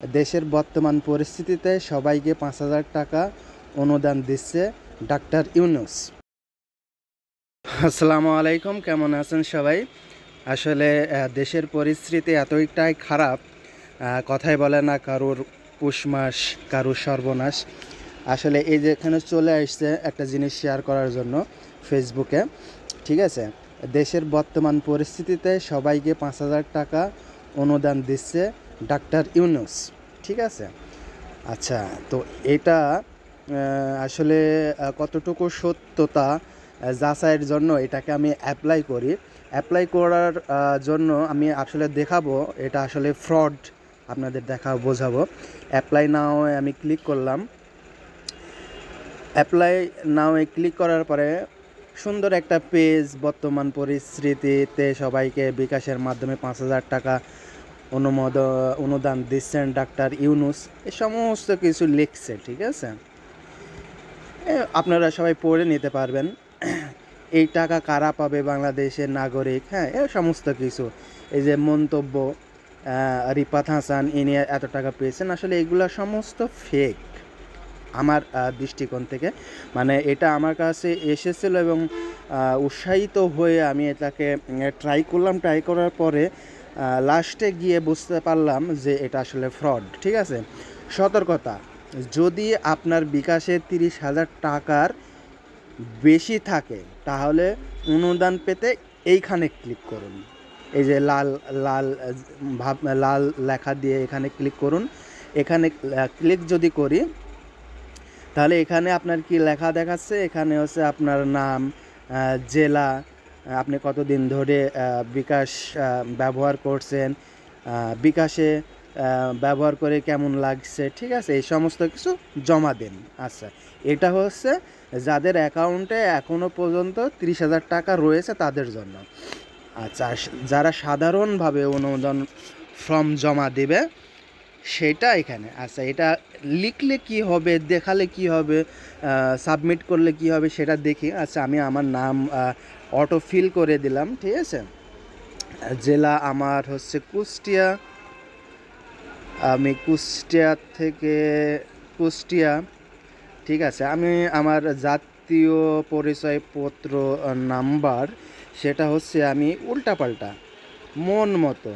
দেশের বর্তমান পরিস্থিতিতে সবাইকে ৫,০০০ টাকা অনুদান দিচ্ছে ডাক্তার ইউনূস। আসসালামু আলাইকুম, কেমন আছেন সবাই? আসলে দেশের পরিস্থিতি এতটাই খারাপ, কথাই বলে না কারোর পুষ মাস, কারোর সর্বনাশ। আসলে এই যে এখানে চলে আসছে একটা জিনিস শেয়ার করার জন্য ফেসবুকে, ঠিক আছে? দেশের বর্তমান পরিস্থিতিতে সবাইকে ৫,০০০ টাকা অনুদান দিচ্ছে ডাক্তার ইউনূস, ঠিক আছে? আচ্ছা, তো এটা আসলে কতটুকু সত্যতা যাচাইয়ের জন্য এটাকে আমি অ্যাপ্লাই করার জন্য আমি আসলে দেখাবো এটা আসলে ফ্রড, আপনাদের বোঝাবো। অ্যাপ্লাই নাও আমি ক্লিক করলাম। অ্যাপ্লাই নাও ক্লিক করার পরে সুন্দর একটা পেজ, বর্তমান পরিস্থিতিতে সবাইকে বিকাশের মাধ্যমে ৫,০০০ টাকা অনুদান দিচ্ছেন ডাক্তার ইউনূস, এ সমস্ত কিছু লিখছে, ঠিক আছে? আপনারা সবাই পড়ে নিতে পারবেন। এই টাকা কারা পাবে? বাংলাদেশের নাগরিক, হ্যাঁ, এ সমস্ত কিছু। এই যে মন্তব্য, রিফাত হাসান ইনি এত টাকা পেয়েছেন, আসলে এগুলো সমস্ত ফেক আমার দৃষ্টিকোণ থেকে। মানে এটা আমার কাছে এসেছিল এবং উৎসাহিত হয়ে আমি এটাকে ট্রাই করার পরে লাস্টে গিয়ে বুঝতে পারলাম যে এটা আসলে ফ্রড, ঠিক আছে? সতর্কতা, যদি আপনার বিকাশে ৩০,০০০ টাকার বেশি থাকে তাহলে অনুদান পেতে এইখানে ক্লিক করুন। এই যে লাল লাল লাল লেখা দিয়ে এখানে ক্লিক করুন। এখানে ক্লিক যদি করি তাহলে এখানে আপনার কি লেখা দেখাচ্ছে? এখানে হচ্ছে আপনার নাম, জেলা, আপনি কতদিন ধরে বিকাশ ব্যবহার করছেন, বিকাশে ব্যবহার করে কেমন লাগছে, ঠিক আছে? এই সমস্ত কিছু জমা দেন। আচ্ছা, এটা হচ্ছে যাদের অ্যাকাউন্টে এখনও পর্যন্ত ৩০,০০০ টাকা রয়েছে তাদের জন্য। আচ্ছা, যারা সাধারণভাবে অনুদান ফর্ম জমা দেবে সেটা এখানে। আচ্ছা, এটা লিখলে কি হবে, দেখালে কি হবে, সাবমিট করলে কি হবে সেটা দেখি। আচ্ছা, আমি আমার নাম অটো ফিল করে দিলাম, ঠিক আছে? জেলা আমার হচ্ছে কুষ্টিয়া, আমি কুষ্টিয়া, ঠিক আছে? আমি আমার জাতীয় পরিচয়পত্র নাম্বার সেটা হচ্ছে আমি উল্টাপাল্টা মন মতো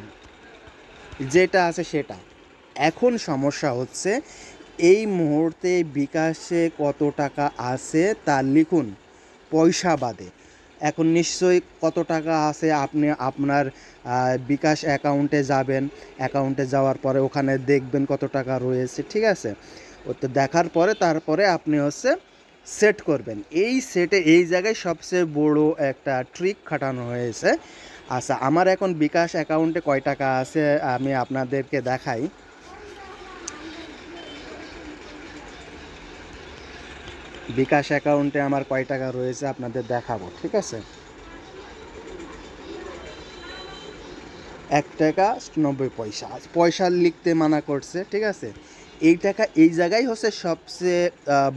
যেটা আছে সেটা। এখন সমস্যা হচ্ছে এই মুহূর্তে বিকাশে কত টাকা আছে তা লিখুন, পয়সা বাদে। এখন নিশ্চয়ই কত টাকা আছে আপনি আপনার বিকাশ অ্যাকাউন্টে যাবেন, অ্যাকাউন্টে যাওয়ার পরে ওখানে দেখবেন কত টাকা রয়েছে, ঠিক আছে? ও তো দেখার পরে তারপরে আপনি হচ্ছে সেট করবেন। এই জায়গায় সবচেয়ে বড় একটা ট্রিক খাটানো হয়েছে। আচ্ছা, আমার এখন বিকাশ অ্যাকাউন্টে কয় টাকা আছে আমি আপনাদেরকে দেখাই। বিকাশ অ্যাকাউন্টে আমার কয় টাকা রয়েছে আপনাদের দেখাবো, ঠিক আছে? ১ টাকা ৯০ পয়সা। পয়সা লিখতে মানা করছে, ঠিক আছে? এই টাকা এই জায়গায় হচ্ছে সবচেয়ে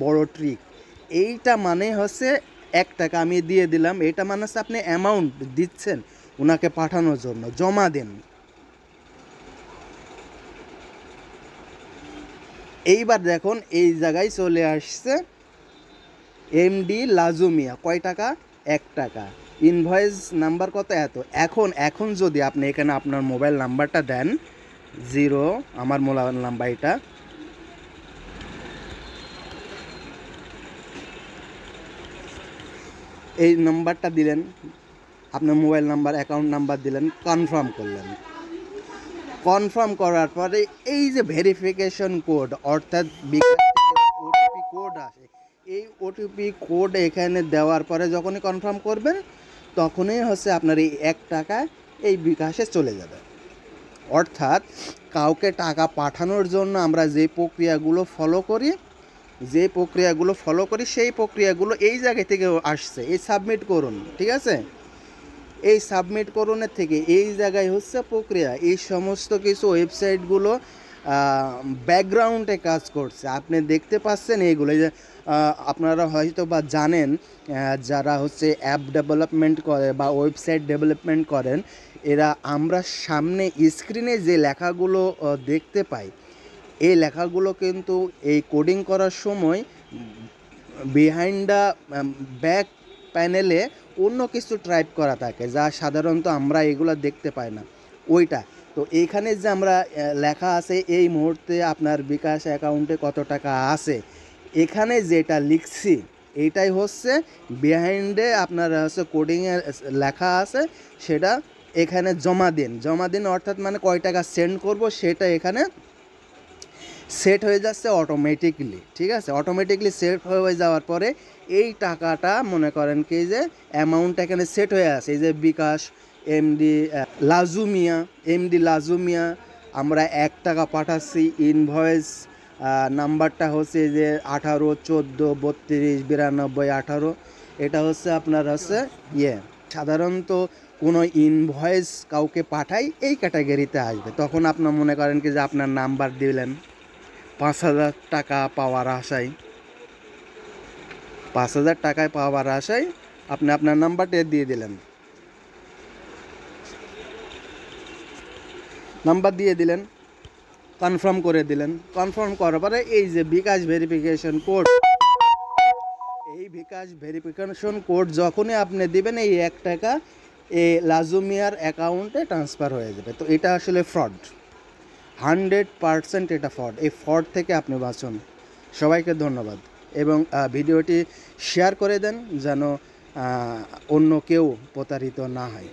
বড় ট্রিক। এইটা মানে হচ্ছে ১ টাকা আমি দিয়ে দিলাম, এটা মানে হচ্ছে আপনি অ্যামাউন্ট দিচ্ছেন ওনাকে পাঠানোর জন্য, জমা দেন। এইবার দেখুন এই জায়গায় চলে আসছে এমডি লাজু মিয়া, কয় টাকা? ১ টাকা। ইনভয়েস নাম্বার কত? এত। এখন যদি আপনি এখানে আপনার মোবাইল নাম্বারটা দেন, 0, আমার মোবাইল নাম্বার এটা, এই নাম্বারটা দিলেন, আপনার মোবাইল নাম্বার, অ্যাকাউন্ট নাম্বার দিলেন, কনফার্ম করলেন। কনফার্ম করার পরে এই যে ভেরিফিকেশন কোড, অর্থাৎ ওটিপি কোড আসে, এই ওটিপি কোড এখানে দেওয়ার পরে যখনই কনফার্ম করবেন তখনই হচ্ছে আপনার এই ১ টাকা এই বিকাশে চলে যাবে। অর্থাৎ কাউকে টাকা পাঠানোর জন্য আমরা যে প্রক্রিয়াগুলো ফলো করি সেই প্রক্রিয়াগুলো এই জায়গা থেকে আসছে। এই সাবমিট করুন, ঠিক আছে? এই সাবমিট করুনের থেকে এই জায়গায় হচ্ছে প্রক্রিয়া। এই সমস্ত কিছু ওয়েবসাইটগুলো ব্যাকগ্রাউন্ডে কাজ করছে, আপনি দেখতে পাচ্ছেন এইগুলো। যে আপনারা হয়তো বা জানেন, যারা হচ্ছে অ্যাপ ডেভেলপমেন্ট করে বা ওয়েবসাইট ডেভেলপমেন্ট করেন, এরা আমরা সামনে স্ক্রিনে যে লেখাগুলো দেখতে পাই এই লেখাগুলো কিন্তু এই কোডিং করার সময় বিহাইন্ড দ্য ব্যাক প্যানেলে অন্য কিছু টাইপ করা থাকে, যা সাধারণত আমরা এগুলো দেখতে পাই না ওইটা। তো এইখানে যে আমরা লেখা আছে এই মুহূর্তে আপনার বিকাশ অ্যাকাউন্টে কত টাকা আছে, এখানে যেটা লিখছি এইটাই হচ্ছে বিহাইন্ডে আপনার হচ্ছে কোডিংয়ে লেখা আছে, সেটা এখানে জমা দিন অর্থাৎ মানে কয় টাকা সেন্ড করব সেটা এখানে সেট হয়ে যাচ্ছে অটোমেটিকলি। ঠিক আছে, অটোমেটিকলি সেট হয়ে যাওয়ার পরে এই টাকাটা মনে করেন কি যে অ্যামাউন্ট এখানে সেট হয়ে আছে। এই যে বিকাশ এমডি লাজু মিয়া আমরা 1 টাকা পাঠাচ্ছি, ইনভয়েস নাম্বারটা হচ্ছে যে 18 14 32 92 18, এটা হচ্ছে আপনার হচ্ছে সাধারণত কোনো ইনভয়েস কাউকে পাঠাই এই ক্যাটাগরিতে আসবে। তখন আপনার মনে করেন কি যে আপনার নাম্বার দিলেন 5,000 টাকা পাওয়ার আশায়, 5,000 টাকায় পাওয়ার আশায় আপনি আপনার নাম্বারটা দিয়ে দিলেন, নাম্বার দিয়ে দিলেন, কনফার্ম করে দিলেন। কনফার্ম করার পরে এই যে বিকাশ ভেরিফিকেশন কোড, এই বিকাশ ভেরিফিকেশন কোড যখনই আপনি দিবেন এই 1 টাকা এই লাজু মিয়ার অ্যাকাউন্টে ট্রান্সফার হয়ে যাবে। তো এটা আসলে ফ্রড, 100% এটা ফ্রড। এই ফ্রড থেকে আপনি বাঁচুন। সবাইকে ধন্যবাদ এবং ভিডিওটি শেয়ার করে দেন যেন অন্য কেউ প্রতারিত না হয়।